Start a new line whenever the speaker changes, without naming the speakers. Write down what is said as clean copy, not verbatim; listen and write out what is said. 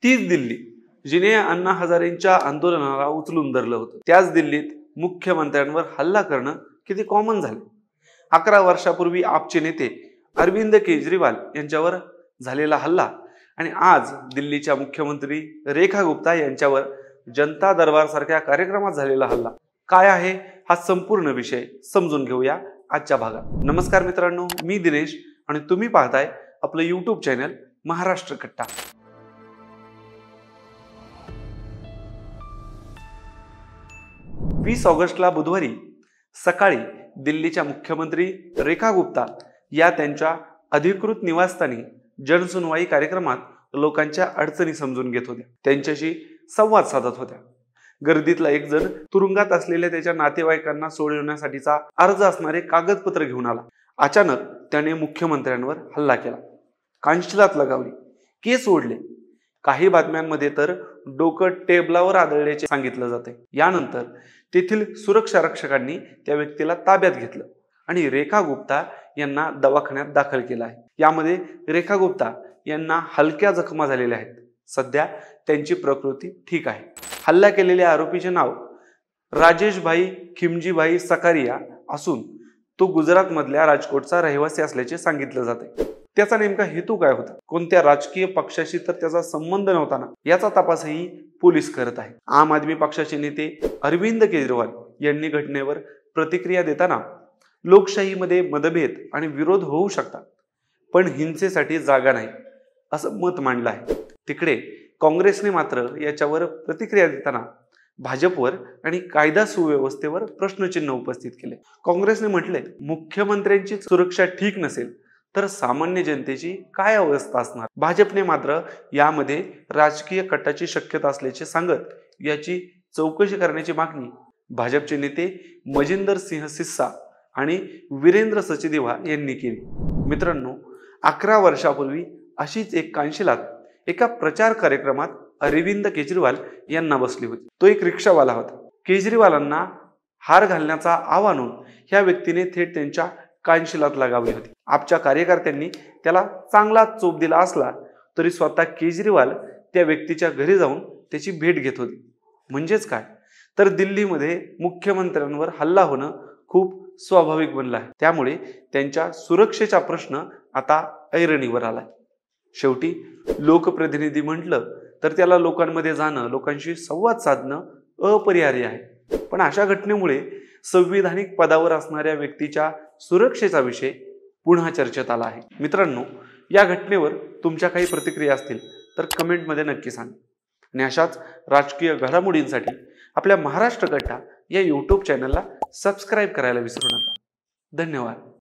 तीच दिल्ली जिने अण्णा हजारेंच्या आंदोलनाला उचलून धरलं होतं, त्याच दिल्लीत मुख्यमंत्र्यांवर हल्ला करणं किती कॉमन झाले। 11 वर्षापूर्वी आपचे नेते अरविंद केजरीवाल यांच्यावर झालेला हल्ला आणि आज दिल्लीच्या मुख्यमंत्री रेखा गुप्ता यांच्यावर जनता दरबार सारख्या कार्यक्रमात झालेला हल्ला काय आहे, हा संपूर्ण विषय समजून घेऊया आजच्या भागात। नमस्कार मित्रांनो, मी दिनेश आणि तुम्ही पाहताय आपलं YouTube चॅनल महाराष्ट्र कट्टा। 20 ऑगस्टला बुधवारी सकाळी दिल्लीच्या मुख्यमंत्री रेखा गुप्ता या त्यांच्या अधिकृत निवासस्थानी जनसुनवाई कार्यक्रमात लोकांच्या अडचणी समजून घेत होत्या, त्यांच्याशी संवाद साधत होत्या। गर्दीतला एक जण तुरुंगात असलेल्या त्याच्या नातेवाईकांना सोडवण्यासाठीचा अर्ज असणारे कागदपत्र घेऊन आला। अचानक त्याने मुख्यमंत्र्यांवर हल्ला केला, कानशिलात लगावली, केस ओढले। काही बातम्यांमध्ये तर डोकं टेबलावर आदळल्याचे सांगितलं जाते। यानंतर तेथील सुरक्षा रक्षकांनी त्या व्यक्तीला ताब्यात घेतलं आणि रेखा गुप्ता यांना दवाखान्यात दाखल केलं आहे। यामध्ये रेखा गुप्ता यांना हलक्या जखमा झालेल्या आहेत। सध्या त्यांची प्रकृती ठीक आहे। हल्ला केलेल्या आरोपीचे नाव राजेशभाई खिमजीभाई सकारिया असून तो गुजरात मधल्या राजकोटचा रहिवासी असल्याचे सांगितलं जाते। त्याचा नेमका हेतू काय होता, कोणत्या राजकीय पक्षाशी तर त्याचा संबंध नव्हता ना, याचा तपासही पोलीस करत आहे। आम आदमी पक्षाचे नेते अरविंद केजरीवाल यांनी घटनेवर प्रतिक्रिया देताना लोकशाहीमध्ये मतभेद आणि विरोध होऊ शकतात, पण हिंसेसाठी जागा नाही असं मत मांडलं आहे। तिकडे काँग्रेसने मात्र याच्यावर प्रतिक्रिया देताना भाजपवर आणि कायदा सुव्यवस्थेवर प्रश्नचिन्ह उपस्थित केले। काँग्रेसने म्हटले, मुख्यमंत्र्यांची सुरक्षा ठीक नसेल तर सामान्य जनतेची काय अवस्था असणार। भाजपने मात्र यामध्ये राजकीय कटाची शक्यता असल्याचे सांगत याची चौकशी करण्याची मागणी भाजपचे नेते मजिंदर सिंह सिस्सा आणि वीरेंद्र सचदेवा यांनी केली। मित्रांनो, 11 वर्षापूर्वी अशीच एक कानशिलात एका प्रचार कार्यक्रमात अरविंद केजरीवाल यांना बसली होती। तो एक रिक्षावाला होता। केजरीवालांना हार घालण्याचा आवाहन ह्या व्यक्तीने थेट त्यांच्या कानशिलात लगावली होती। आपच्या कार्यकर्त्यांनी त्याला चांगला चोप दिला असला तरी स्वतः केजरीवाल त्या व्यक्तीच्या घरी जाऊन त्याची भेट घेत होते। म्हणजेच काय तर दिल्लीमध्ये मुख्यमंत्र्यांवर हल्ला होणं खूप स्वाभाविक बनलं आहे। त्यामुळे त्यांच्या सुरक्षेचा प्रश्न आता ऐरणीवर आलाय। शेवटी लोकप्रतिनिधी म्हटलं तर त्याला लोकांमध्ये जाणं, लोकांशी संवाद साधणं अपरिहार्य आहे। पण अशा घटनेमुळे संविधानिक पदावर असणाऱ्या व्यक्तीच्या सुरक्षेचा विषय पुन्हा चर्चेत आला आहे। मित्रांनो, या घटनेवर तुमच्या काही प्रतिक्रिया असतील तर कमेंटमध्ये नक्की सांगा आणि अशाच राजकीय घडामोडींसाठी आपल्या महाराष्ट्र कट्टा या YouTube चॅनलला सबस्क्राईब करायला विसरू नका। धन्यवाद।